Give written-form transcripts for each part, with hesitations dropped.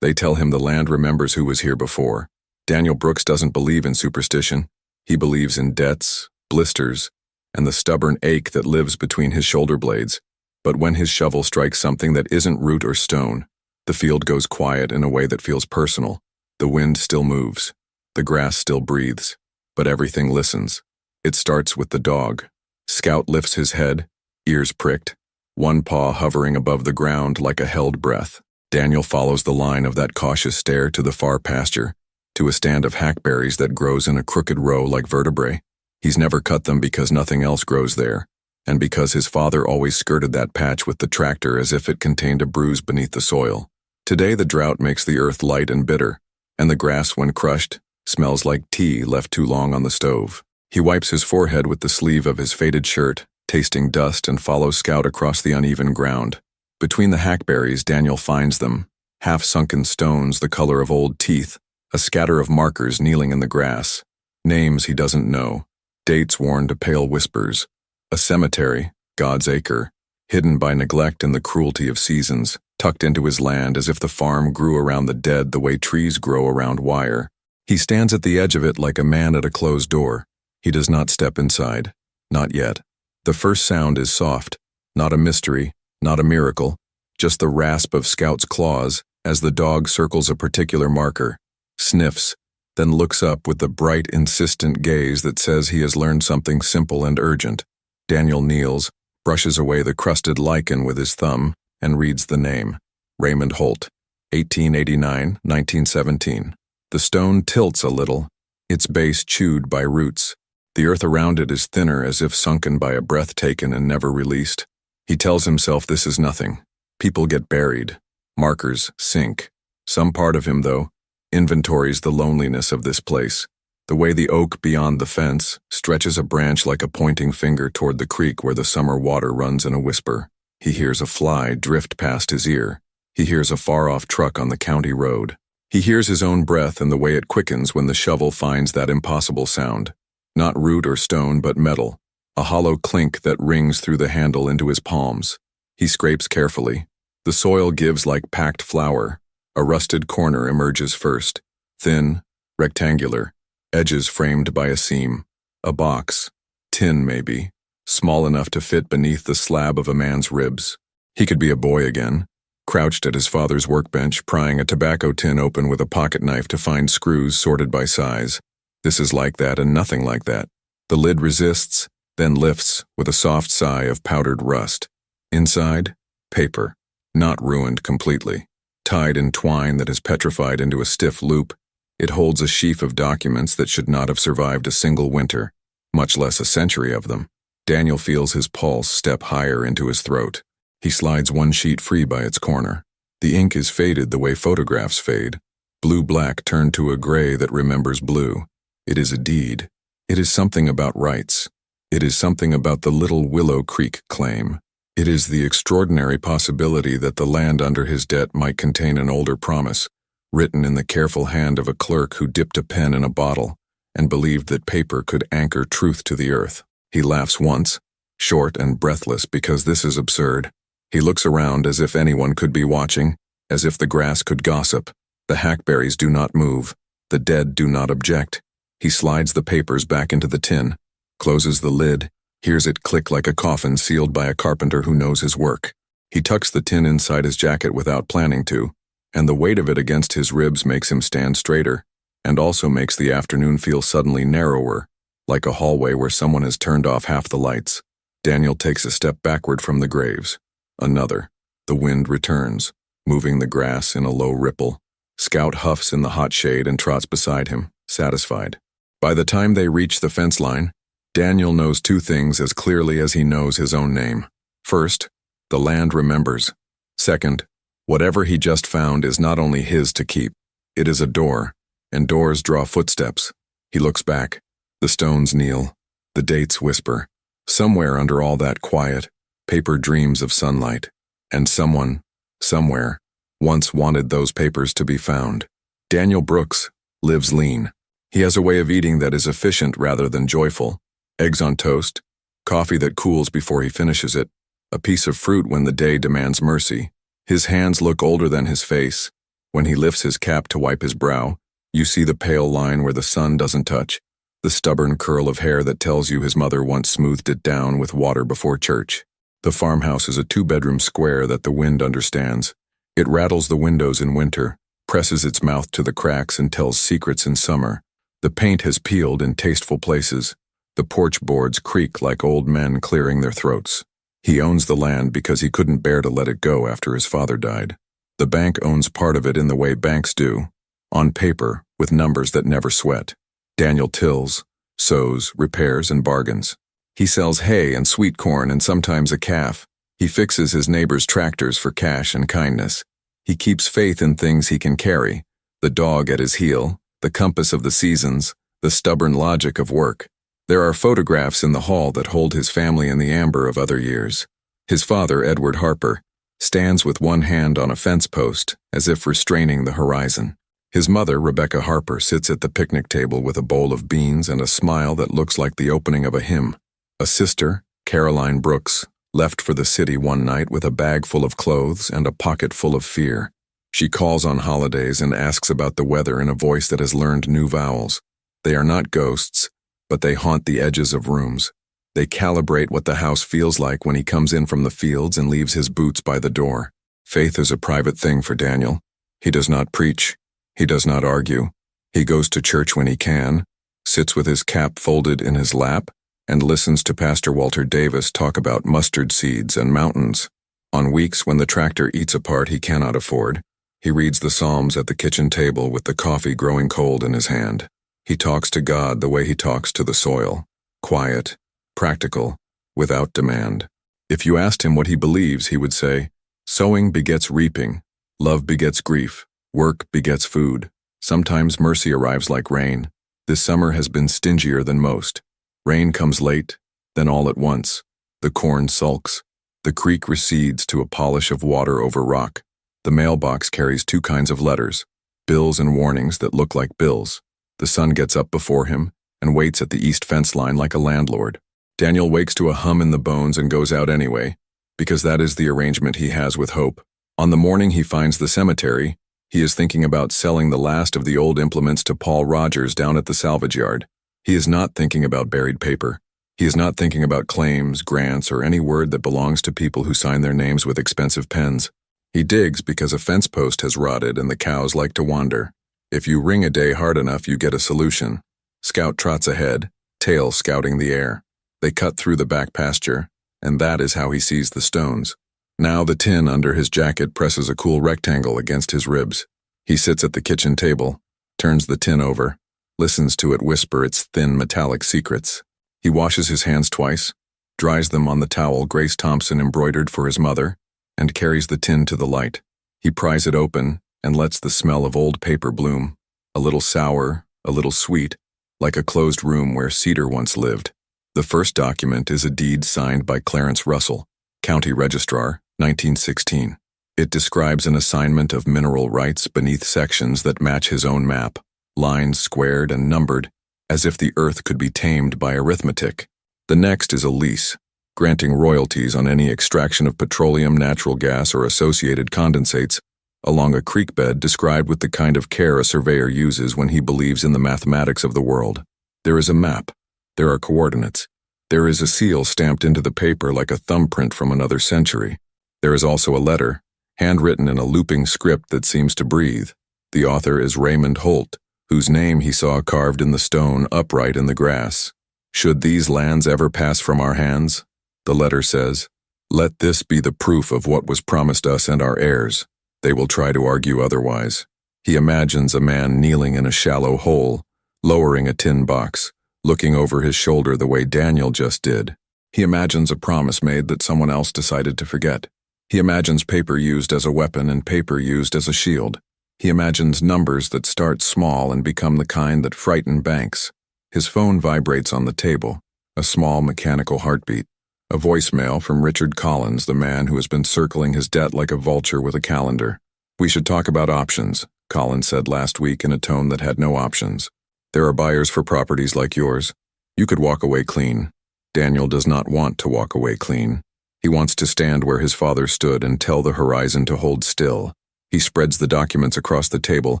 They tell him the land remembers who was here before. Daniel Brooks doesn't believe in superstition. He believes in debts, blisters, and the stubborn ache that lives between his shoulder blades. But when his shovel strikes something that isn't root or stone, the field goes quiet in a way that feels personal. The wind still moves. The grass still breathes. But everything listens. It starts with the dog. Scout lifts his head, ears pricked, one paw hovering above the ground like a held breath. Daniel follows the line of that cautious stare to the far pasture, to a stand of hackberries that grows in a crooked row like vertebrae. He's never cut them because nothing else grows there, and because his father always skirted that patch with the tractor as if it contained a bruise beneath the soil. Today the drought makes the earth light and bitter, and the grass, when crushed, smells like tea left too long on the stove. He wipes his forehead with the sleeve of his faded shirt, tasting dust, and follows Scout across the uneven ground. Between the hackberries, Daniel finds them, half-sunken stones the color of old teeth, a scatter of markers kneeling in the grass. Names he doesn't know, dates worn to pale whispers. A cemetery, God's acre, hidden by neglect and the cruelty of seasons, tucked into his land as if the farm grew around the dead the way trees grow around wire. He stands at the edge of it like a man at a closed door. He does not step inside. Not yet. The first sound is soft, not a mystery, not a miracle, just the rasp of Scout's claws as the dog circles a particular marker, sniffs, then looks up with the bright, insistent gaze that says he has learned something simple and urgent. Daniel kneels, brushes away the crusted lichen with his thumb, and reads the name. Raymond Holt, 1889-1917. The stone tilts a little, its base chewed by roots. The earth around it is thinner as if sunken by a breath taken and never released. He tells himself this is nothing. People get buried. Markers sink. Some part of him, though, inventories the loneliness of this place. The way the oak beyond the fence stretches a branch like a pointing finger toward the creek where the summer water runs in a whisper. He hears a fly drift past his ear. He hears a far-off truck on the county road. He hears his own breath and the way it quickens when the shovel finds that impossible sound. Not root or stone, but metal. A hollow clink that rings through the handle into his palms. He scrapes carefully. The soil gives like packed flour. A rusted corner emerges first. Thin, rectangular, edges framed by a seam. A box. Tin, maybe. Small enough to fit beneath the slab of a man's ribs. He could be a boy again, crouched at his father's workbench, prying a tobacco tin open with a pocket knife to find screws sorted by size. This is like that and nothing like that. The lid resists, then lifts with a soft sigh of powdered rust. Inside, paper, not ruined completely. Tied in twine that is petrified into a stiff loop, it holds a sheaf of documents that should not have survived a single winter, much less a century of them. Daniel feels his pulse step higher into his throat. He slides one sheet free by its corner. The ink is faded the way photographs fade. Blue-black turned to a gray that remembers blue. It is a deed. It is something about rights. It is something about the Little Willow Creek claim. It is the extraordinary possibility that the land under his debt might contain an older promise, written in the careful hand of a clerk who dipped a pen in a bottle and believed that paper could anchor truth to the earth. He laughs once, short and breathless, because this is absurd. He looks around as if anyone could be watching, as if the grass could gossip. The hackberries do not move. The dead do not object. He slides the papers back into the tin, closes the lid, hears it click like a coffin sealed by a carpenter who knows his work. He tucks the tin inside his jacket without planning to, and the weight of it against his ribs makes him stand straighter, and also makes the afternoon feel suddenly narrower, like a hallway where someone has turned off half the lights. Daniel takes a step backward from the graves. Another. The wind returns, moving the grass in a low ripple. Scout huffs in the hot shade and trots beside him, satisfied. By the time they reach the fence line, Daniel knows two things as clearly as he knows his own name. First, the land remembers. Second, whatever he just found is not only his to keep. It is a door, and doors draw footsteps. He looks back. The stones kneel. The dates whisper. Somewhere under all that quiet, paper dreams of sunlight. And someone, somewhere, once wanted those papers to be found. Daniel Brooks lives lean. He has a way of eating that is efficient rather than joyful. Eggs on toast, coffee that cools before he finishes it, a piece of fruit when the day demands mercy. His hands look older than his face, When he lifts his cap to wipe his brow, you see the pale line where the sun doesn't touch, the stubborn curl of hair that tells you his mother once smoothed it down with water before church. The farmhouse is a 2-bedroom square that the wind understands. It rattles the windows in winter, presses its mouth to the cracks and tells secrets in summer. The paint has peeled in tasteful places. The porch boards creak like old men clearing their throats. He owns the land because he couldn't bear to let it go after his father died. The bank owns part of it in the way banks do, on paper, with numbers that never sweat. Daniel tills, sows, repairs, and bargains. He sells hay and sweet corn and sometimes a calf. He fixes his neighbors' tractors for cash and kindness. He keeps faith in things he can carry, the dog at his heel, the compass of the seasons, the stubborn logic of work. There are photographs in the hall that hold his family in the amber of other years. His father, Edward Harper, stands with one hand on a fence post, as if restraining the horizon. His mother, Rebecca Harper, sits at the picnic table with a bowl of beans and a smile that looks like the opening of a hymn. A sister, Caroline Brooks, left for the city one night with a bag full of clothes and a pocket full of fear. She calls on holidays and asks about the weather in a voice that has learned new vowels. They are not ghosts, but they haunt the edges of rooms. They calibrate what the house feels like when he comes in from the fields and leaves his boots by the door. Faith is a private thing for Daniel. He does not preach. He does not argue. He goes to church when he can, sits with his cap folded in his lap, and listens to Pastor Walter Davis talk about mustard seeds and mountains. On weeks when the tractor eats a part he cannot afford, he reads the Psalms at the kitchen table with the coffee growing cold in his hand. He talks to God the way he talks to the soil, quiet, practical, without demand. If you asked him what he believes, he would say, sowing begets reaping, love begets grief, work begets food. Sometimes mercy arrives like rain. This summer has been stingier than most. Rain comes late, then all at once. The corn sulks. The creek recedes to a polish of water over rock. The mailbox carries 2 kinds of letters, bills and warnings that look like bills. The sun gets up before him and waits at the east fence line like a landlord. Daniel wakes to a hum in the bones and goes out anyway, because that is the arrangement he has with Hope. On the morning he finds the cemetery, he is thinking about selling the last of the old implements to Paul Rogers down at the salvage yard. He is not thinking about buried paper. He is not thinking about claims, grants, or any word that belongs to people who sign their names with expensive pens. He digs because a fence post has rotted and the cows like to wander. If you ring a day hard enough, you get a solution. Scout trots ahead, tail scouting the air. They cut through the back pasture, and that is how he sees the stones. Now the tin under his jacket presses a cool rectangle against his ribs. He sits at the kitchen table, turns the tin over, listens to it whisper its thin metallic secrets. He washes his hands twice, dries them on the towel Grace Thompson embroidered for his mother, and carries the tin to the light. He pries it open and lets the smell of old paper bloom, a little sour, a little sweet, like a closed room where cedar once lived. The first document is a deed signed by Clarence Russell, County Registrar, 1916. It describes an assignment of mineral rights beneath sections that match his own map, lines squared and numbered, as if the earth could be tamed by arithmetic. The next is a lease, granting royalties on any extraction of petroleum, natural gas, or associated condensates along a creek bed described with the kind of care a surveyor uses when he believes in the mathematics of the world. There is a map. There are coordinates. There is a seal stamped into the paper like a thumbprint from another century. There is also a letter, handwritten in a looping script that seems to breathe. The author is Raymond Holt, whose name he saw carved in the stone upright in the grass. Should these lands ever pass from our hands, the letter says, let this be the proof of what was promised us and our heirs. They will try to argue otherwise. He imagines a man kneeling in a shallow hole, lowering a tin box, looking over his shoulder the way Daniel just did. He imagines a promise made that someone else decided to forget. He imagines paper used as a weapon and paper used as a shield. He imagines numbers that start small and become the kind that frighten banks. His phone vibrates on the table, a small mechanical heartbeat. A voicemail from Richard Collins, the man who has been circling his debt like a vulture with a calendar. We should talk about options, Collins said last week in a tone that had no options. There are buyers for properties like yours. You could walk away clean. Daniel does not want to walk away clean. He wants to stand where his father stood and tell the horizon to hold still. He spreads the documents across the table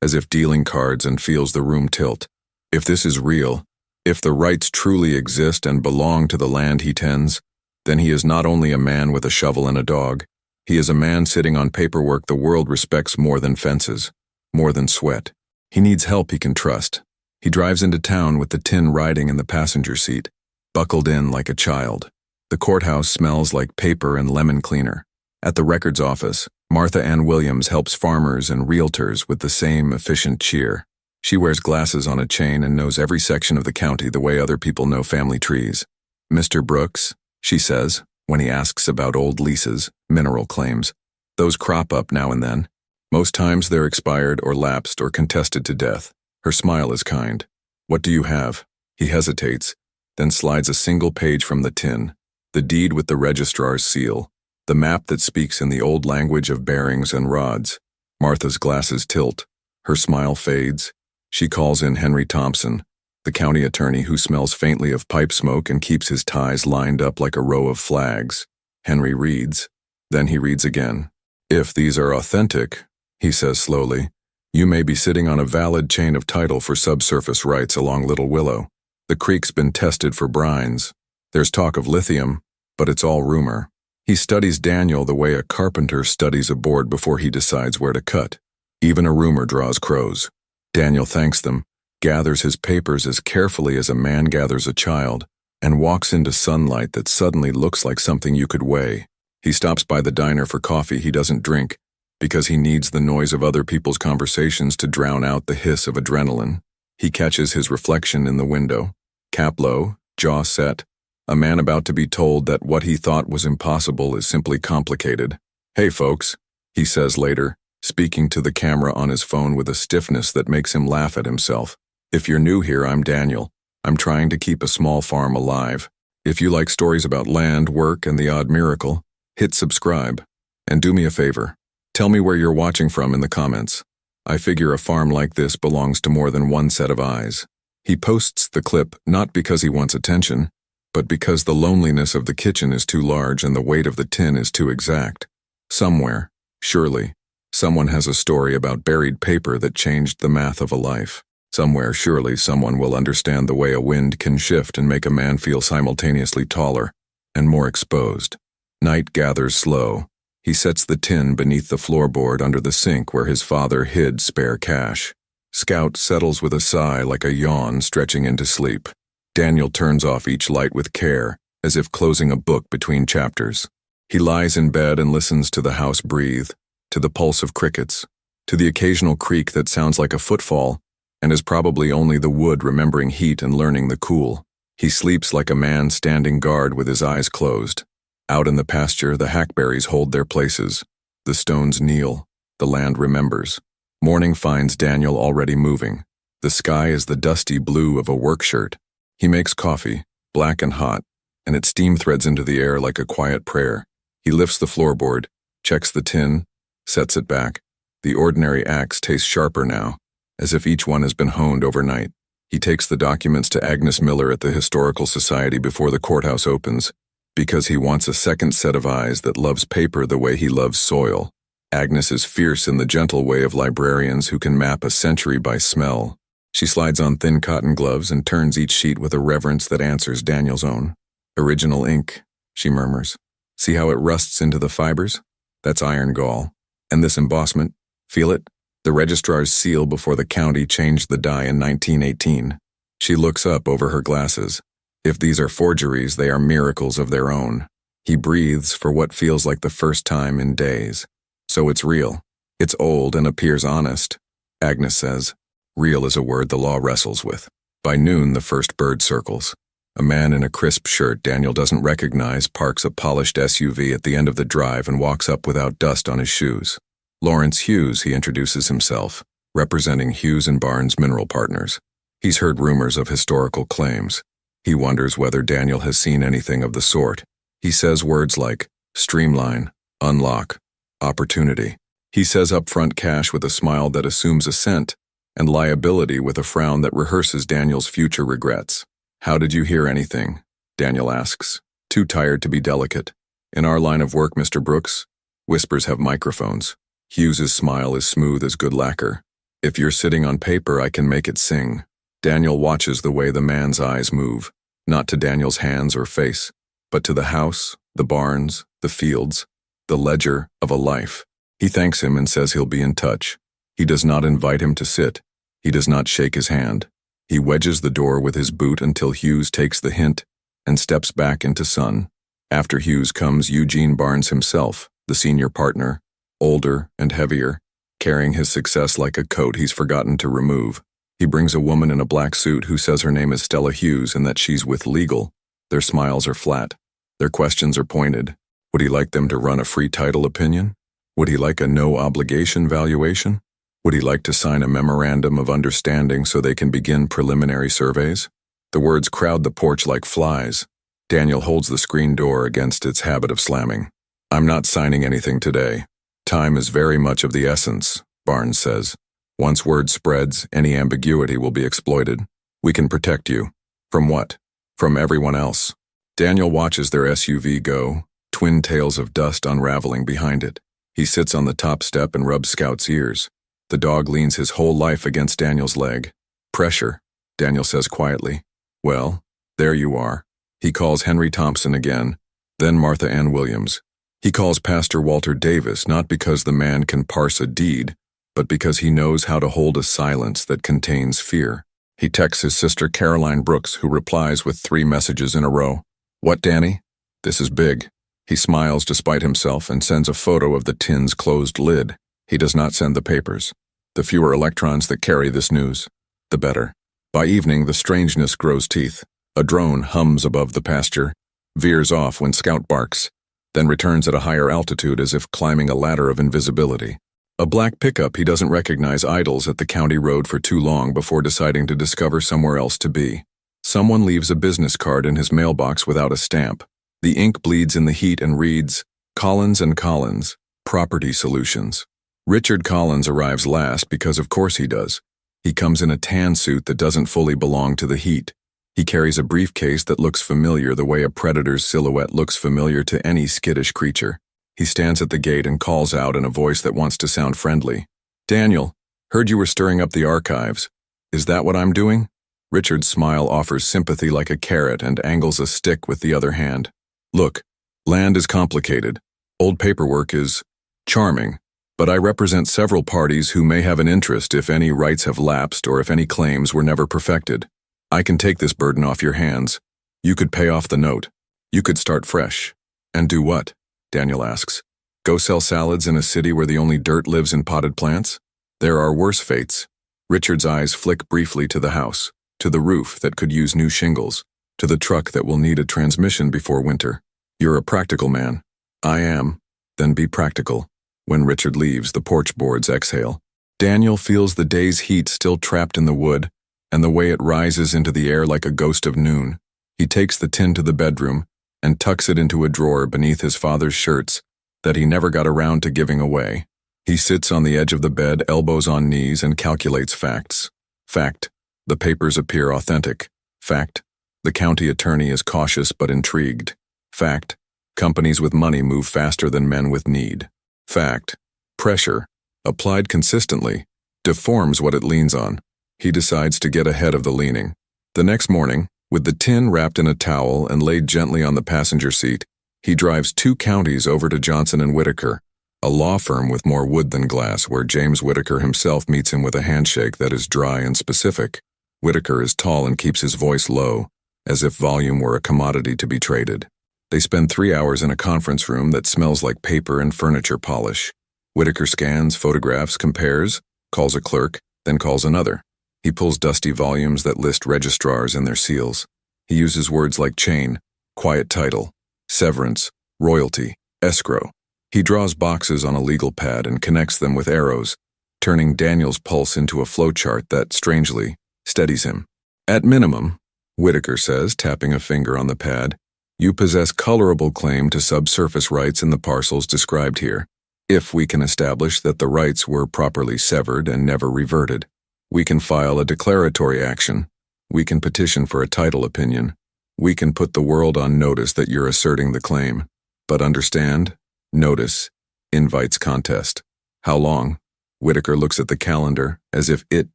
as if dealing cards and feels the room tilt. If this is real, if the rights truly exist and belong to the land he tends, then he is not only a man with a shovel and a dog, he is a man sitting on paperwork the world respects more than fences, more than sweat. He needs help he can trust. He drives into town with the tin riding in the passenger seat, buckled in like a child. The courthouse smells like paper and lemon cleaner. At the records office, Martha Ann Williams helps farmers and realtors with the same efficient cheer. She wears glasses on a chain and knows every section of the county the way other people know family trees. "Mr. Brooks," she says, when he asks about old leases, mineral claims. "Those crop up now and then. Most times they're expired or lapsed or contested to death." Her smile is kind. "What do you have?" He hesitates, then slides a single page from the tin. The deed with the registrar's seal. The map that speaks in the old language of bearings and rods. Martha's glasses tilt. Her smile fades. She calls in Henry Thompson, the county attorney who smells faintly of pipe smoke and keeps his ties lined up like a row of flags. Henry reads. Then he reads again. "If these are authentic," he says slowly, "you may be sitting on a valid chain of title for subsurface rights along Little Willow. The creek's been tested for brines. There's talk of lithium, but it's all rumor." He studies Daniel the way a carpenter studies a board before he decides where to cut. Even a rumor draws crows. Daniel thanks them, gathers his papers as carefully as a man gathers a child, and walks into sunlight that suddenly looks like something you could weigh. He stops by the diner for coffee he doesn't drink, because he needs the noise of other people's conversations to drown out the hiss of adrenaline. He catches his reflection in the window, cap low, jaw set, a man about to be told that what he thought was impossible is simply complicated. "Hey folks," he says later, speaking to the camera on his phone with a stiffness that makes him laugh at himself. "If you're new here, I'm Daniel. I'm trying to keep a small farm alive. If you like stories about land, work, and the odd miracle, hit subscribe. And do me a favor. Tell me where you're watching from in the comments. I figure a farm like this belongs to more than one set of eyes." He posts the clip not because he wants attention, but because the loneliness of the kitchen is too large and the weight of the tin is too exact. Somewhere, surely, someone has a story about buried paper that changed the math of a life. Somewhere, surely, someone will understand the way a wind can shift and make a man feel simultaneously taller and more exposed. Night gathers slow. He sets the tin beneath the floorboard under the sink where his father hid spare cash. Scout settles with a sigh like a yawn stretching into sleep. Daniel turns off each light with care, as if closing a book between chapters. He lies in bed and listens to the house breathe, to the pulse of crickets, to the occasional creak that sounds like a footfall, and is probably only the wood remembering heat and learning the cool. He sleeps like a man standing guard with his eyes closed. Out in the pasture, the hackberries hold their places. The stones kneel. The land remembers. Morning finds Daniel already moving. The sky is the dusty blue of a work shirt. He makes coffee, black and hot, and it steam threads into the air like a quiet prayer. He lifts the floorboard, checks the tin, sets it back. The ordinary axe tastes sharper now, as if each one has been honed overnight. He takes the documents to Agnes Miller at the Historical Society before the courthouse opens, because he wants a second set of eyes that loves paper the way he loves soil. Agnes is fierce in the gentle way of librarians who can map a century by smell. She slides on thin cotton gloves and turns each sheet with a reverence that answers Daniel's own. "Original ink," she murmurs. "See how it rusts into the fibers? That's iron gall. And this embossment, feel it? The registrar's seal before the county changed the dye in 1918. She looks up over her glasses. If these are forgeries, they are miracles of their own. He breathes for what feels like the first time in days. So it's real. It's old and appears honest. Agnes says. Real is a word the law wrestles with. By noon, the first bird circles. A man in a crisp shirt Daniel doesn't recognize parks a polished SUV at the end of the drive and walks up without dust on his shoes. Lawrence Hughes, he introduces himself, representing Hughes and Barnes Mineral Partners. He's heard rumors of historical claims. He wonders whether Daniel has seen anything of the sort. He says words like streamline, unlock, opportunity. He says upfront cash with a smile that assumes assent, and liability with a frown that rehearses Daniel's future regrets. "How did you hear anything?" Daniel asks. "Too tired to be delicate. In our line of work, Mr. Brooks, whispers have microphones." Hughes's smile is smooth as good lacquer. If you're sitting on paper, I can make it sing. Daniel watches the way the man's eyes move, not to Daniel's hands or face, but to the house, the barns, the fields, the ledger of a life. He thanks him and says he'll be in touch. He does not invite him to sit. He does not shake his hand. He wedges the door with his boot until Hughes takes the hint and steps back into sun. After Hughes comes Eugene Barnes himself, the senior partner, older and heavier, carrying his success like a coat he's forgotten to remove. He brings a woman in a black suit who says her name is Stella Hughes and that she's with legal. Their smiles are flat. Their questions are pointed. Would he like them to run a free title opinion? Would he like a no-obligation valuation? Would he like to sign a memorandum of understanding so they can begin preliminary surveys? The words crowd the porch like flies. Daniel holds the screen door against its habit of slamming. I'm not signing anything today. Time is very much of the essence, Barnes says. Once word spreads, any ambiguity will be exploited. We can protect you. From what? From everyone else. Daniel watches their SUV go, twin tails of dust unraveling behind it. He sits on the top step and rubs Scout's ears. The dog leans his whole life against Daniel's leg. Pressure, Daniel says quietly. Well, there you are. He calls Henry Thompson again, then Martha Ann Williams. He calls Pastor Walter Davis not because the man can parse a deed, but because he knows how to hold a silence that contains fear. He texts his sister Caroline Brooks, who replies with 3 messages in a row. What, Danny? This is big. He smiles despite himself and sends a photo of the tin's closed lid. He does not send the papers. The fewer electrons that carry this news, the better. By evening, the strangeness grows teeth. A drone hums above the pasture, veers off when Scout barks, then returns at a higher altitude as if climbing a ladder of invisibility. A black pickup he doesn't recognize idles at the county road for too long before deciding to discover somewhere else to be. Someone leaves a business card in his mailbox without a stamp. The ink bleeds in the heat and reads, Collins & Collins, Property Solutions. Richard Collins arrives last because of course he does. He comes in a tan suit that doesn't fully belong to the heat. He carries a briefcase that looks familiar the way a predator's silhouette looks familiar to any skittish creature. He stands at the gate and calls out in a voice that wants to sound friendly. Daniel, heard you were stirring up the archives. Is that what I'm doing? Richard's smile offers sympathy like a carrot and angles a stick with the other hand. Look, land is complicated. Old paperwork is charming. But I represent several parties who may have an interest if any rights have lapsed or if any claims were never perfected. I can take this burden off your hands. You could pay off the note. You could start fresh. And do what? Daniel asks. Go sell salads in a city where the only dirt lives in potted plants? There are worse fates. Richard's eyes flick briefly to the house, to the roof that could use new shingles, to the truck that will need a transmission before winter. You're a practical man. I am. Then be practical. When Richard leaves, the porch boards exhale. Daniel feels the day's heat still trapped in the wood, and the way it rises into the air like a ghost of noon. He takes the tin to the bedroom and tucks it into a drawer beneath his father's shirts that he never got around to giving away. He sits on the edge of the bed, elbows on knees, and calculates facts. Fact, the papers appear authentic. Fact, the county attorney is cautious but intrigued. Fact, companies with money move faster than men with need. Fact, pressure, applied consistently, deforms what it leans on. He decides to get ahead of the leaning. The next morning, with the tin wrapped in a towel and laid gently on the passenger seat, he drives 2 counties over to Johnson & Whitaker, a law firm with more wood than glass, where James Whitaker himself meets him with a handshake that is dry and specific. Whitaker is tall and keeps his voice low, as if volume were a commodity to be traded. They spend 3 hours in a conference room that smells like paper and furniture polish. Whitaker scans, photographs, compares, calls a clerk, then calls another. He pulls dusty volumes that list registrars and their seals. He uses words like chain, quiet title, severance, royalty, escrow. He draws boxes on a legal pad and connects them with arrows, turning Daniel's pulse into a flowchart that, strangely, steadies him. At minimum, Whitaker says, tapping a finger on the pad, you possess colorable claim to subsurface rights in the parcels described here. If we can establish that the rights were properly severed and never reverted, we can file a declaratory action. We can petition for a title opinion. We can put the world on notice that you're asserting the claim. But understand, notice invites contest. How long? Whitaker looks at the calendar as if it,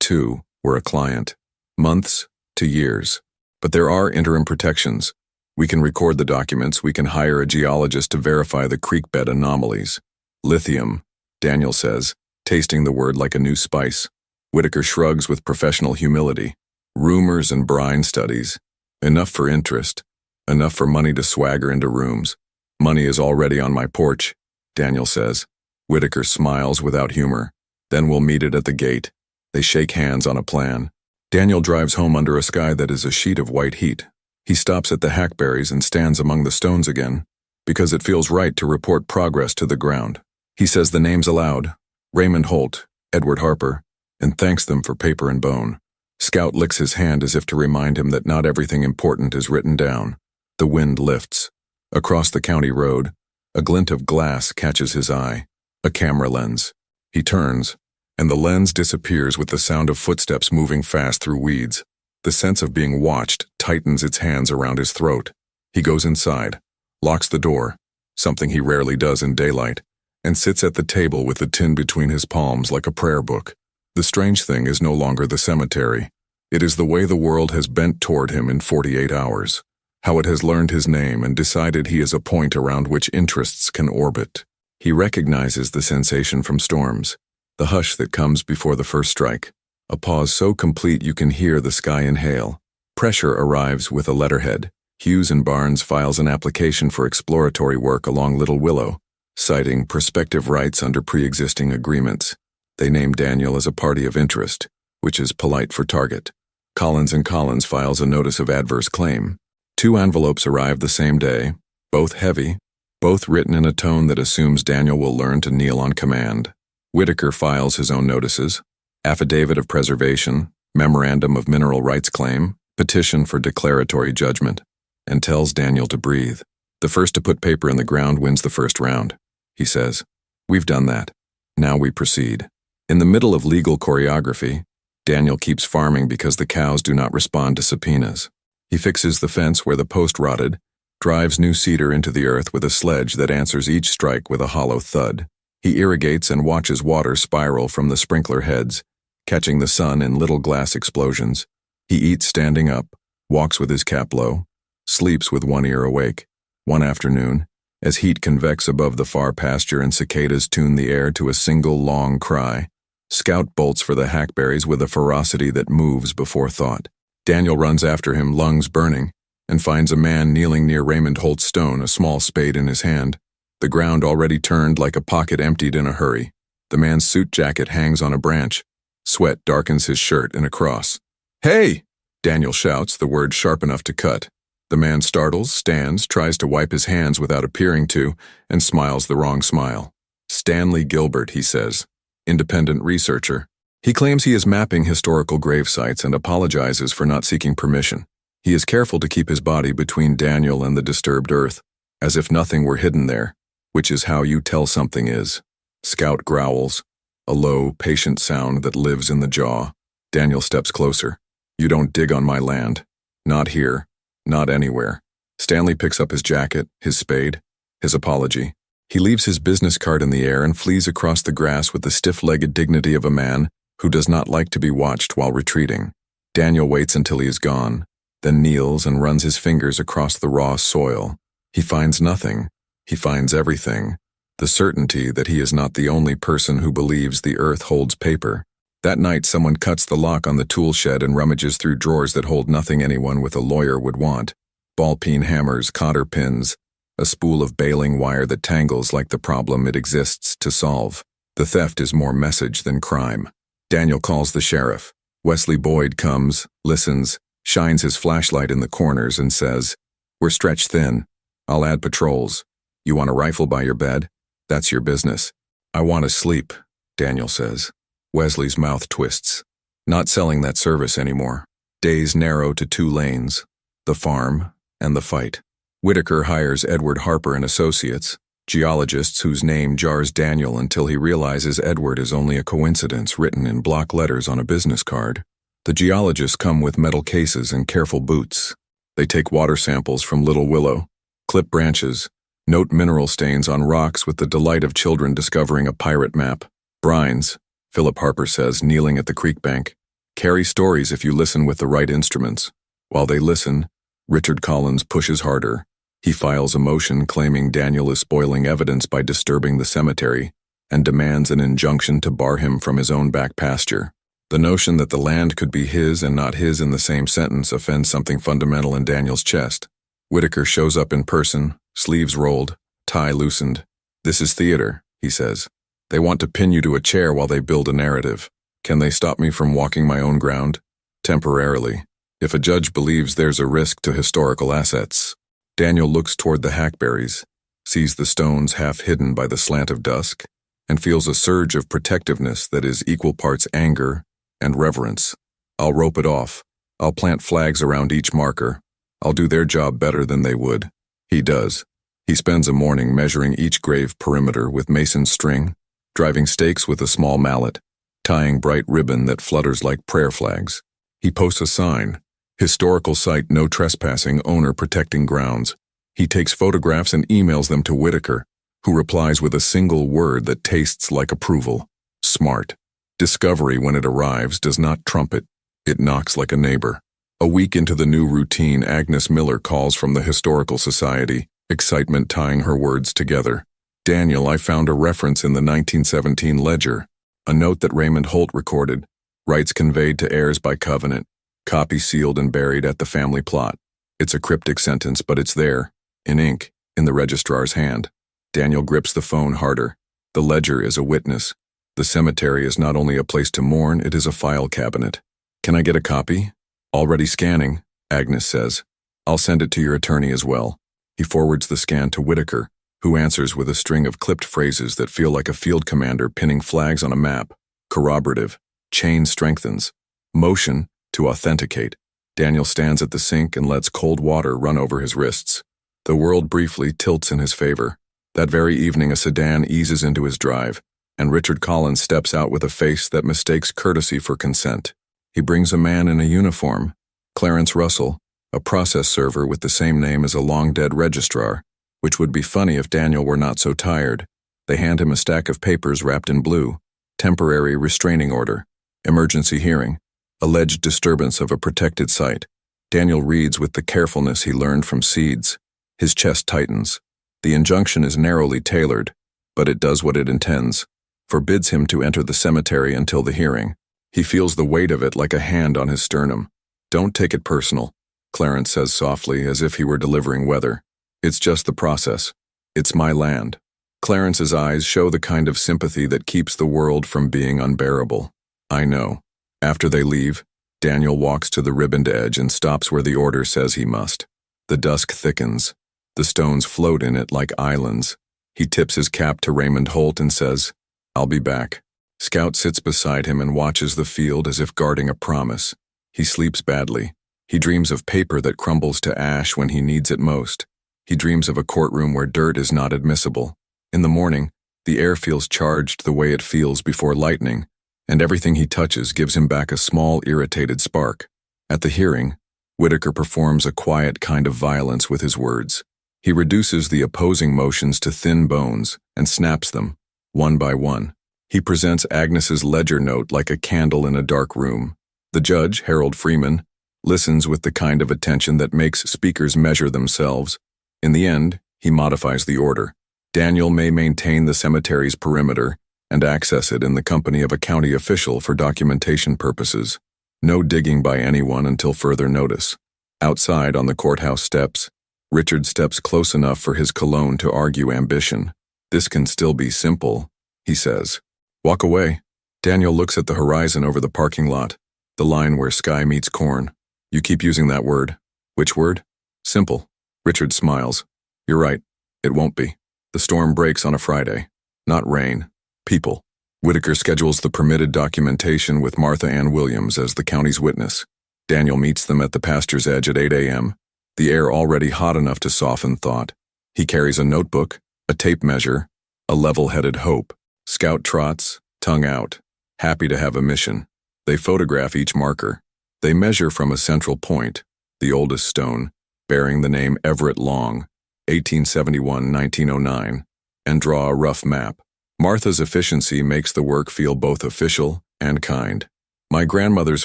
too, were a client. Months to years. But there are interim protections. We can record the documents, we can hire a geologist to verify the creek bed anomalies. Lithium, Daniel says, tasting the word like a new spice. Whitaker shrugs with professional humility. Rumors and brine studies. Enough for interest. Enough for money to swagger into rooms. Money is already on my porch, Daniel says. Whitaker smiles without humor. Then we'll meet it at the gate. They shake hands on a plan. Daniel drives home under a sky that is a sheet of white heat. He stops at the hackberries and stands among the stones again, because it feels right to report progress to the ground. He says the names aloud, Raymond Holt, Edward Harper, and thanks them for paper and bone. Scout licks his hand as if to remind him that not everything important is written down. The wind lifts. Across the county road, a glint of glass catches his eye, a camera lens. He turns, and the lens disappears with the sound of footsteps moving fast through weeds. The sense of being watched tightens its hands around his throat. He goes inside, locks the door, something he rarely does in daylight, and sits at the table with the tin between his palms like a prayer book. The strange thing is no longer the cemetery. It is the way the world has bent toward him in 48 hours. How it has learned his name and decided he is a point around which interests can orbit. He recognizes the sensation from storms, the hush that comes before the first strike, a pause so complete you can hear the sky inhale. Pressure arrives with a letterhead. Hughes and Barnes files an application for exploratory work along Little Willow, citing prospective rights under pre-existing agreements. They name Daniel as a party of interest, which is polite for target. Collins & Collins files a notice of adverse claim. 2 envelopes arrive the same day, both heavy, both written in a tone that assumes Daniel will learn to kneel on command. Whitaker files his own notices: affidavit of preservation, memorandum of mineral rights claim, petition for declaratory judgment, and tells Daniel to breathe. The first to put paper in the ground wins the first round, he says. We've done that. Now we proceed. In the middle of legal choreography, Daniel keeps farming because the cows do not respond to subpoenas. He fixes the fence where the post rotted, drives new cedar into the earth with a sledge that answers each strike with a hollow thud. He irrigates and watches water spiral from the sprinkler heads, catching the sun in little glass explosions. He eats standing up, walks with his cap low, sleeps with one ear awake. One afternoon, as heat convects above the far pasture and cicadas tune the air to a single long cry, Scout bolts for the hackberries with a ferocity that moves before thought. Daniel runs after him, lungs burning, and finds a man kneeling near Raymond Holt's stone, a small spade in his hand. The ground already turned like a pocket emptied in a hurry. The man's suit jacket hangs on a branch. Sweat darkens his shirt in a cross. "Hey!" Daniel shouts, the word sharp enough to cut. The man startles, stands, tries to wipe his hands without appearing to, and smiles the wrong smile. "Stanley Gilbert," he says, independent researcher. He claims he is mapping historical grave sites and apologizes for not seeking permission. He is careful to keep his body between Daniel and the disturbed earth, as if nothing were hidden there, which is how you tell something is. Scout growls, a low, patient sound that lives in the jaw. Daniel steps closer. "You don't dig on my land. Not here. Not anywhere." Stanley picks up his jacket, his spade, his apology. He leaves his business card in the air and flees across the grass with the stiff-legged dignity of a man who does not like to be watched while retreating. Daniel waits until he is gone, then kneels and runs his fingers across the raw soil. He finds nothing. He finds everything. The certainty that he is not the only person who believes the earth holds paper. That night, someone cuts the lock on the tool shed and rummages through drawers that hold nothing anyone with a lawyer would want. Ball-peen hammers, cotter pins, a spool of baling wire that tangles like the problem it exists to solve. The theft is more message than crime. Daniel calls the sheriff. Wesley Boyd comes, listens, shines his flashlight in the corners and says, "We're stretched thin. I'll add patrols. You want a rifle by your bed? That's your business." "I want to sleep," Daniel says. Wesley's mouth twists. Not selling that service anymore. Days narrow to 2 lanes, the farm and the fight. Whitaker hires Edward Harper and Associates, geologists whose name jars Daniel until he realizes Edward is only a coincidence written in block letters on a business card. The geologists come with metal cases and careful boots. They take water samples from Little Willow, clip branches, note mineral stains on rocks with the delight of children discovering a pirate map. Brines, Philip Harper says, kneeling at the creek bank, carry stories if you listen with the right instruments. While they listen, Richard Collins pushes harder. He files a motion claiming Daniel is spoiling evidence by disturbing the cemetery and demands an injunction to bar him from his own back pasture. The notion that the land could be his and not his in the same sentence offends something fundamental in Daniel's chest. Whitaker shows up in person, sleeves rolled, tie loosened. "This is theater," he says. "They want to pin you to a chair while they build a narrative. Can they stop me from walking my own ground? Temporarily, if a judge believes there's a risk to historical assets." Daniel looks toward the hackberries, sees the stones half hidden by the slant of dusk, and feels a surge of protectiveness that is equal parts anger and reverence. "I'll rope it off. I'll plant flags around each marker. I'll do their job better than they would." He does. He spends a morning measuring each grave perimeter with mason string, driving stakes with a small mallet, tying bright ribbon that flutters like prayer flags. He posts a sign, "Historical Site No Trespassing, Owner Protecting Grounds." He takes photographs and emails them to Whitaker, who replies with a single word that tastes like approval: smart. Discovery, when it arrives, does not trumpet. It knocks like a neighbor. A week into the new routine, Agnes Miller calls from the Historical Society, excitement tying her words together. "Daniel, I found a reference in the 1917 ledger, a note that Raymond Holt recorded, rights conveyed to heirs by covenant, copy sealed and buried at the family plot. It's a cryptic sentence, but it's there, in ink, in the registrar's hand." Daniel grips the phone harder. The ledger is a witness. The cemetery is not only a place to mourn, it is a file cabinet. "Can I get a copy?" "Already scanning," Agnes says. "I'll send it to your attorney as well." He forwards the scan to Whitaker, who answers with a string of clipped phrases that feel like a field commander pinning flags on a map. Corroborative. Chain strengthens. Motion to authenticate. Daniel stands at the sink and lets cold water run over his wrists. The world briefly tilts in his favor. That very evening, a sedan eases into his drive, and Richard Collins steps out with a face that mistakes courtesy for consent. He brings a man in a uniform, Clarence Russell, a process server with the same name as a long-dead registrar, which would be funny if Daniel were not so tired. They hand him a stack of papers wrapped in blue: temporary restraining order, emergency hearing, alleged disturbance of a protected site. Daniel reads with the carefulness he learned from Seeds. His chest tightens. The injunction is narrowly tailored, but it does what it intends: forbids him to enter the cemetery until the hearing. He feels the weight of it like a hand on his sternum. "Don't take it personal," Clarence says softly, as if he were delivering weather. "It's just the process. It's my land." Clarence's eyes show the kind of sympathy that keeps the world from being unbearable. "I know." After they leave, Daniel walks to the ribboned edge and stops where the order says he must. The dusk thickens. The stones float in it like islands. He tips his cap to Raymond Holt and says, "I'll be back." Scout sits beside him and watches the field as if guarding a promise. He sleeps badly. He dreams of paper that crumbles to ash when he needs it most. He dreams of a courtroom where dirt is not admissible. In the morning, the air feels charged the way it feels before lightning, and everything he touches gives him back a small, irritated spark. At the hearing, Whitaker performs a quiet kind of violence with his words. He reduces the opposing motions to thin bones and snaps them, one by one. He presents Agnes's ledger note like a candle in a dark room. The judge, Harold Freeman, listens with the kind of attention that makes speakers measure themselves. In the end, he modifies the order. Daniel may maintain the cemetery's perimeter and access it in the company of a county official for documentation purposes. No digging by anyone until further notice. Outside on the courthouse steps, Richard steps close enough for his cologne to argue ambition. "This can still be simple," he says. "Walk away." Daniel looks at the horizon over the parking lot, the line where sky meets corn. "You keep using that word." "Which word?" "Simple." Richard smiles. "You're right. It won't be. The storm breaks on a Friday. Not rain. People." Whitaker schedules the permitted documentation with Martha Ann Williams as the county's witness. Daniel meets them at the pasture's edge at 8 a.m., the air already hot enough to soften thought. He carries a notebook, a tape measure, a level-headed hope. Scout trots, tongue out, happy to have a mission. They photograph each marker. They measure from a central point, the oldest stone, bearing the name Everett Long, 1871-1909, and draw a rough map. Martha's efficiency makes the work feel both official and kind. My grandmother's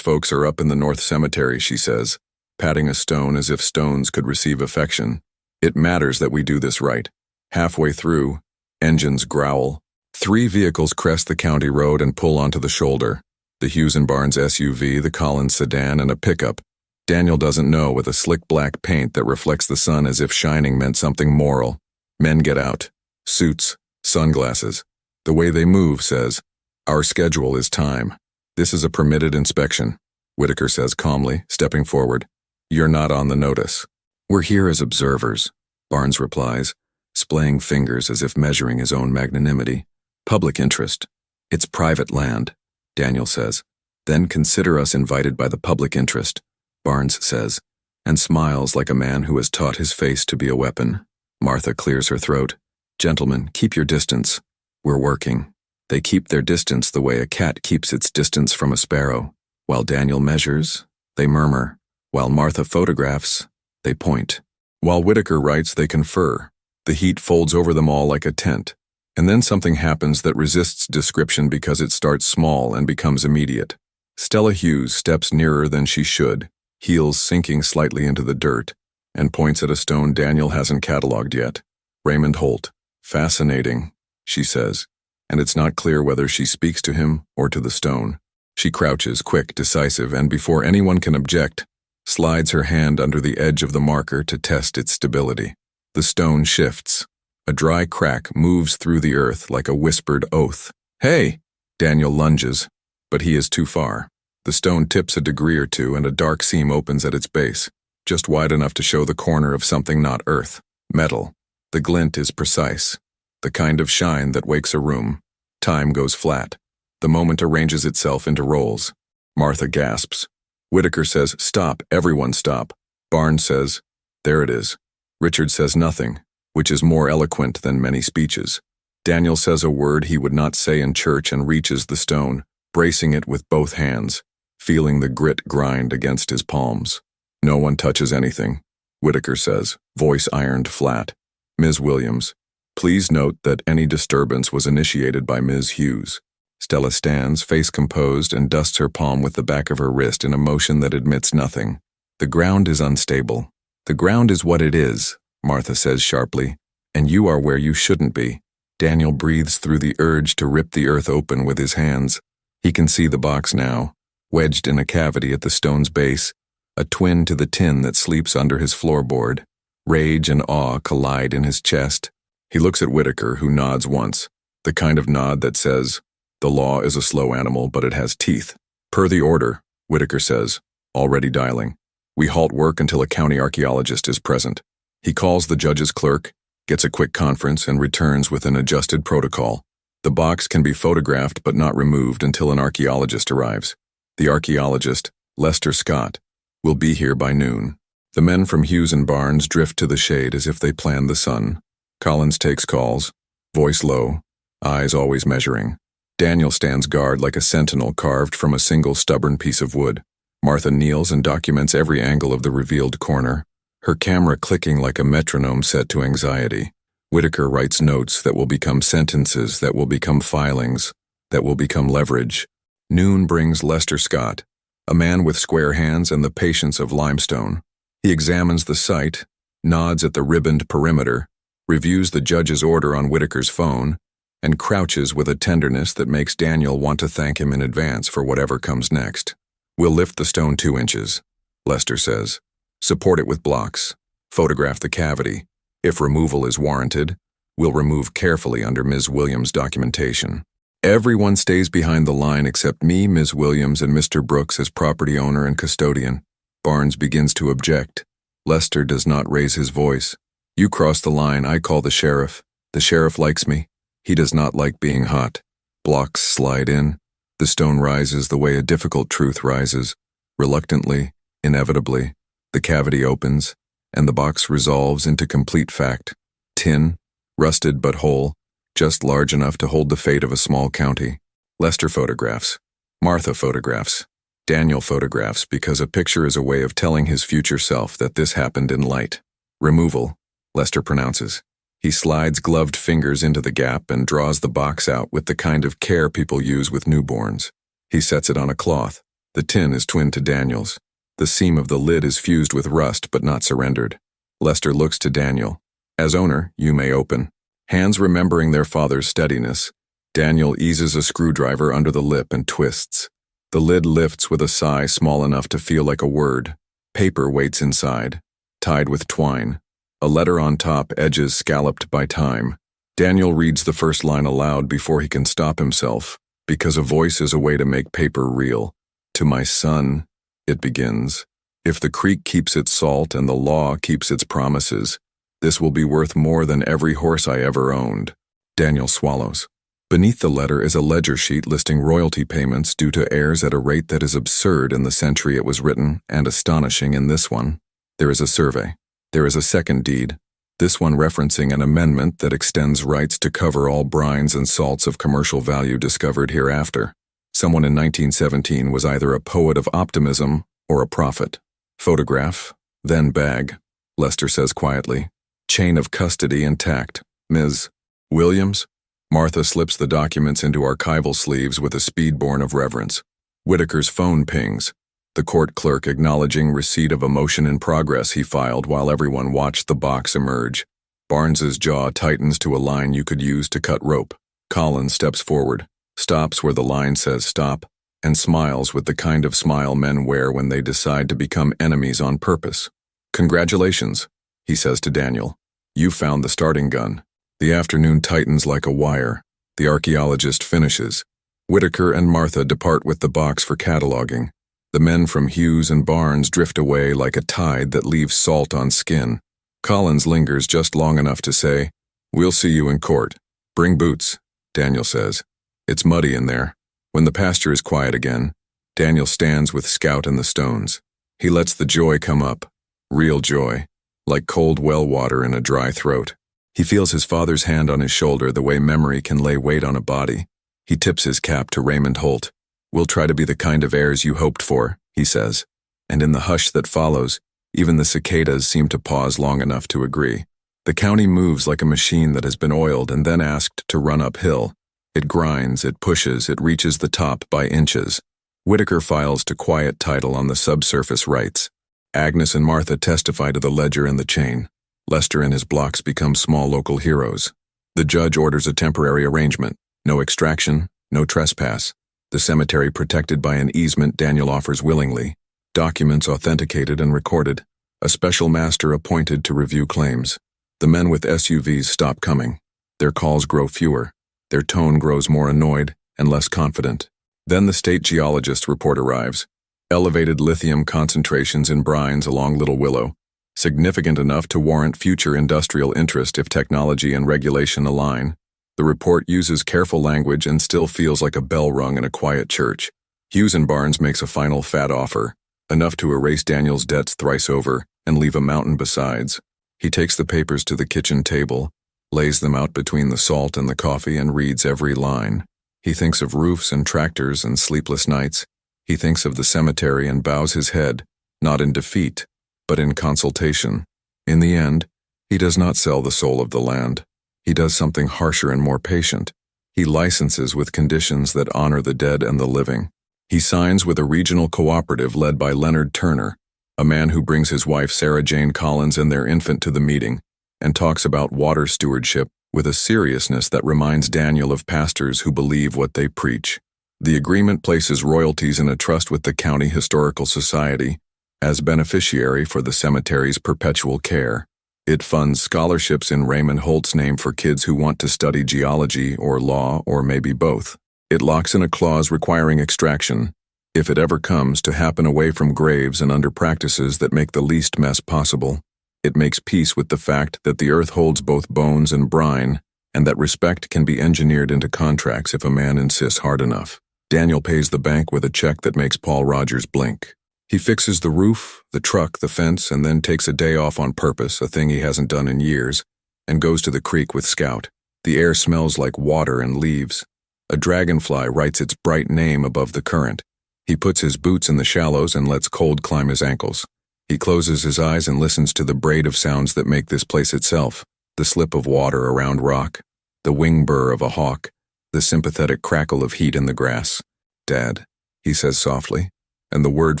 folks are up in the North Cemetery, she says, patting a stone as if stones could receive affection. It matters that we do this right. Halfway through, engines growl. 3 vehicles crest the county road and pull onto the shoulder. The Hughes & Barnes SUV, the Collins sedan, and a pickup. Daniel doesn't know, with a slick black paint that reflects the sun as if shining meant something moral. Men get out. Suits, sunglasses. The way they move says, "Our schedule is time. This is a permitted inspection," Whitaker says calmly, stepping forward. "You're not on the notice." "We're here as observers," Barnes replies, splaying fingers as if measuring his own magnanimity. "Public interest. It's private land," Daniel says. "Then consider us invited by the public interest," Barnes says, and smiles like a man who has taught his face to be a weapon. Martha clears her throat. "Gentlemen, keep your distance. We're working." They keep their distance the way a cat keeps its distance from a sparrow. While Daniel measures, they murmur. While Martha photographs, they point. While Whitaker writes, they confer. The heat folds over them all like a tent. And then something happens that resists description because it starts small and becomes immediate. Stella Hughes steps nearer than she should, heels sinking slightly into the dirt, and points at a stone Daniel hasn't cataloged yet. "Raymond Holt. Fascinating," she says, and it's not clear whether she speaks to him or to the stone. She crouches, quick, decisive, and before anyone can object, slides her hand under the edge of the marker to test its stability. The stone shifts. A dry crack moves through the earth like a whispered oath. "Hey!" Daniel lunges, but he is too far. The stone tips a degree or two and a dark seam opens at its base, just wide enough to show the corner of something not earth. Metal. The glint is precise. The kind of shine that wakes a room. Time goes flat. The moment arranges itself into rolls. Martha gasps. Whitaker says, "Stop, everyone stop." Barnes says, "There it is." Richard says nothing, which is more eloquent than many speeches. Daniel says a word he would not say in church and reaches the stone, bracing it with both hands, feeling the grit grind against his palms. "No one touches anything," Whitaker says, voice ironed flat. "Ms. Williams, please note that any disturbance was initiated by Ms. Hughes." Stella stands, face composed, and dusts her palm with the back of her wrist in a motion that admits nothing. "The ground is unstable." "The ground is what it is," Martha says sharply, "and you are where you shouldn't be." Daniel breathes through the urge to rip the earth open with his hands. He can see the box now, wedged in a cavity at the stone's base, a twin to the tin that sleeps under his floorboard. Rage and awe collide in his chest. He looks at Whitaker, who nods once, the kind of nod that says, "The law is a slow animal, but it has teeth." "Per the order," Whitaker says, already dialing. "We halt work until a county archaeologist is present." He calls the judge's clerk, gets a quick conference, and returns with an adjusted protocol. The box can be photographed but not removed until an archaeologist arrives. The archaeologist, Lester Scott, will be here by noon. The men from Hughes & Barnes drift to the shade as if they planned the sun. Collins takes calls, voice low, eyes always measuring. Daniel stands guard like a sentinel carved from a single stubborn piece of wood. Martha kneels and documents every angle of the revealed corner, her camera clicking like a metronome set to anxiety. Whitaker writes notes that will become sentences, that will become filings, that will become leverage. Noon brings Lester Scott, a man with square hands and the patience of limestone. He examines the site, nods at the ribboned perimeter, reviews the judge's order on Whitaker's phone, and crouches with a tenderness that makes Daniel want to thank him in advance for whatever comes next. "We'll lift the stone 2 inches, Lester says. "Support it with blocks. Photograph the cavity. If removal is warranted, we'll remove carefully under Ms. Williams' documentation. Everyone stays behind the line except me, Ms. Williams, and Mr. Brooks as property owner and custodian." Barnes begins to object. Lester does not raise his voice. "You cross the line, I call the sheriff. The sheriff likes me. He does not like being hot." Blocks slide in. The stone rises the way a difficult truth rises. Reluctantly, inevitably, the cavity opens, and the box resolves into complete fact. Tin, rusted but whole, just large enough to hold the fate of a small county. Lester photographs. Martha photographs. Daniel photographs because a picture is a way of telling his future self that this happened in light. "Removal," Lester pronounces. He slides gloved fingers into the gap and draws the box out with the kind of care people use with newborns. He sets it on a cloth. The tin is twinned to Daniel's. The seam of the lid is fused with rust but not surrendered. Lester looks to Daniel. As owner, you may open. Hands remembering their father's steadiness, Daniel eases a screwdriver under the lip and twists. The lid lifts with a sigh small enough to feel like a word. Paper waits inside, tied with twine. A letter on top, edges scalloped by time. Daniel reads the first line aloud before he can stop himself, because a voice is a way to make paper real. To my son, it begins. If the creek keeps its salt and the law keeps its promises, this will be worth more than every horse I ever owned. Daniel swallows. Beneath the letter is a ledger sheet listing royalty payments due to heirs at a rate that is absurd in the century it was written and astonishing in this one. There is a survey. There is a second deed, this one referencing an amendment that extends rights to cover all brines and salts of commercial value discovered hereafter. Someone in 1917 was either a poet of optimism or a prophet. Photograph, then bag, Lester says quietly. Chain of custody intact. Ms. Williams? Martha slips the documents into archival sleeves with a speed born of reverence. Whitaker's phone pings. The court clerk acknowledging receipt of a motion in progress he filed while everyone watched the box emerge. Barnes's jaw tightens to a line you could use to cut rope. Collins steps forward, stops where the line says stop, and smiles with the kind of smile men wear when they decide to become enemies on purpose. Congratulations, he says to Daniel. You found the starting gun. The afternoon tightens like a wire. The archaeologist finishes. Whitaker and Martha depart with the box for cataloging. The men from Hughes and Barnes drift away like a tide that leaves salt on skin. Collins lingers just long enough to say, "We'll see you in court. Bring boots," Daniel says. It's muddy in there. When the pasture is quiet again, Daniel stands with Scout and the stones. He lets the joy come up. Real joy. Like cold well water in a dry throat. He feels his father's hand on his shoulder the way memory can lay weight on a body. He tips his cap to Raymond Holt. "We'll try to be the kind of heirs you hoped for," he says. And in the hush that follows, even the cicadas seem to pause long enough to agree. The county moves like a machine that has been oiled and then asked to run uphill. It grinds, it pushes, it reaches the top by inches. Whitaker files to quiet title on the subsurface rights. Agnes and Martha testify to the ledger and the chain. Lester and his blocks become small local heroes. The judge orders a temporary arrangement. No extraction, no trespass. The cemetery protected by an easement Daniel offers willingly. Documents authenticated and recorded. A special master appointed to review claims. The men with SUVs stop coming. Their calls grow fewer. Their tone grows more annoyed and less confident. Then the state geologist report arrives. Elevated lithium concentrations in brines along Little Willow. Significant enough to warrant future industrial interest if technology and regulation align. The report uses careful language and still feels like a bell rung in a quiet church. Hughes and Barnes makes a final fat offer, enough to erase Daniel's debts thrice over and leave a mountain besides. He takes the papers to the kitchen table, lays them out between the salt and the coffee and reads every line. He thinks of roofs and tractors and sleepless nights. He thinks of the cemetery and bows his head, not in defeat, but in consultation. In the end, he does not sell the soul of the land. He does something harsher and more patient. He licenses with conditions that honor the dead and the living. He signs with a regional cooperative led by Leonard Turner, a man who brings his wife Sarah Jane Collins and their infant to the meeting, and talks about water stewardship with a seriousness that reminds Daniel of pastors who believe what they preach. The agreement places royalties in a trust with the County Historical Society as beneficiary for the cemetery's perpetual care. It funds scholarships in Raymond Holt's name for kids who want to study geology or law or maybe both. It locks in a clause requiring extraction, if it ever comes to happen away from graves and under practices that make the least mess possible. It makes peace with the fact that the earth holds both bones and brine, and that respect can be engineered into contracts if a man insists hard enough. Daniel pays the bank with a check that makes Paul Rogers blink. He fixes the roof, the truck, the fence, and then takes a day off on purpose, a thing he hasn't done in years, and goes to the creek with Scout. The air smells like water and leaves. A dragonfly writes its bright name above the current. He puts his boots in the shallows and lets cold climb his ankles. He closes his eyes and listens to the braid of sounds that make this place itself. The slip of water around rock, the wing burr of a hawk, the sympathetic crackle of heat in the grass. "Dad," he says softly, and the word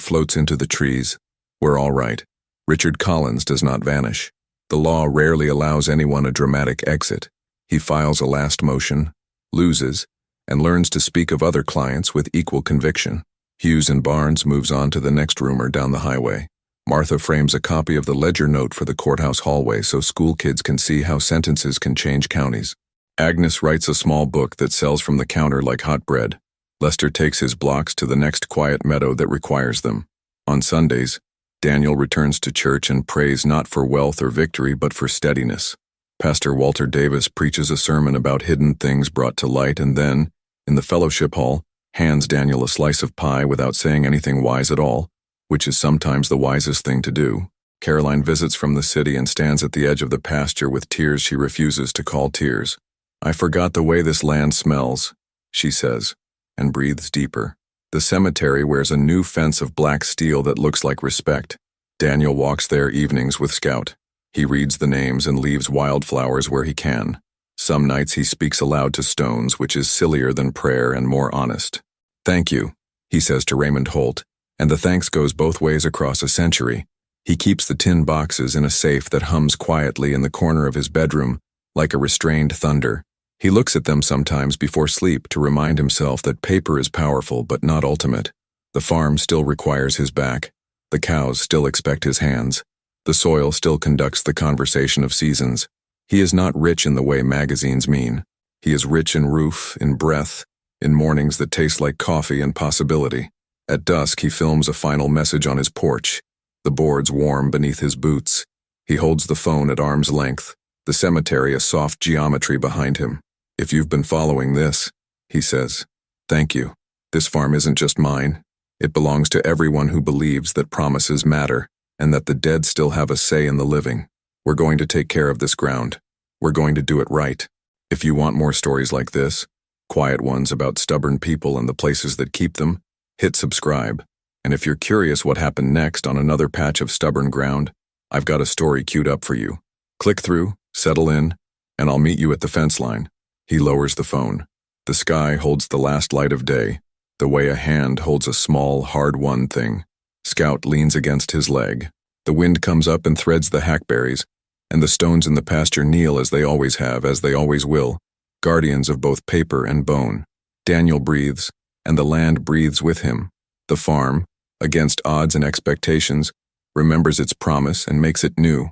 floats into the trees. "We're all right." Richard Collins does not vanish. The law rarely allows anyone a dramatic exit. He files a last motion, loses, and learns to speak of other clients with equal conviction. Hughes and Barnes moves on to the next rumor down the highway. Martha frames a copy of the ledger note for the courthouse hallway so school kids can see how sentences can change counties. Agnes writes a small book that sells from the counter like hot bread. Lester takes his blocks to the next quiet meadow that requires them. On Sundays, Daniel returns to church and prays not for wealth or victory but for steadiness. Pastor Walter Davis preaches a sermon about hidden things brought to light and then, in the fellowship hall, hands Daniel a slice of pie without saying anything wise at all, which is sometimes the wisest thing to do. Caroline visits from the city and stands at the edge of the pasture with tears she refuses to call tears. "I forgot the way this land smells," she says, and breathes deeper. The cemetery wears a new fence of black steel that looks like respect. Daniel walks there evenings with Scout. He reads the names and leaves wildflowers where he can. Some nights he speaks aloud to stones, which is sillier than prayer and more honest. "Thank you," he says to Raymond Holt, and the thanks goes both ways across a century. He keeps the tin boxes in a safe that hums quietly in the corner of his bedroom, like a restrained thunder. He looks at them sometimes before sleep to remind himself that paper is powerful but not ultimate. The farm still requires his back. The cows still expect his hands. The soil still conducts the conversation of seasons. He is not rich in the way magazines mean. He is rich in roof, in breath, in mornings that taste like coffee and possibility. At dusk, he films a final message on his porch. The boards warm beneath his boots. He holds the phone at arm's length, the cemetery a soft geometry behind him. "If you've been following this," he says, "thank you. This farm isn't just mine. It belongs to everyone who believes that promises matter and that the dead still have a say in the living. We're going to take care of this ground. We're going to do it right." If you want more stories like this, quiet ones about stubborn people and the places that keep them, hit subscribe. And if you're curious what happened next on another patch of stubborn ground, I've got a story queued up for you. Click through, settle in, and I'll meet you at the fence line. He lowers the phone. The sky holds the last light of day, the way a hand holds a small, hard-won thing. Scout leans against his leg. The wind comes up and threads the hackberries, and the stones in the pasture kneel as they always have, as they always will, guardians of both paper and bone. Daniel breathes, and the land breathes with him. The farm, against odds and expectations, remembers its promise and makes it new.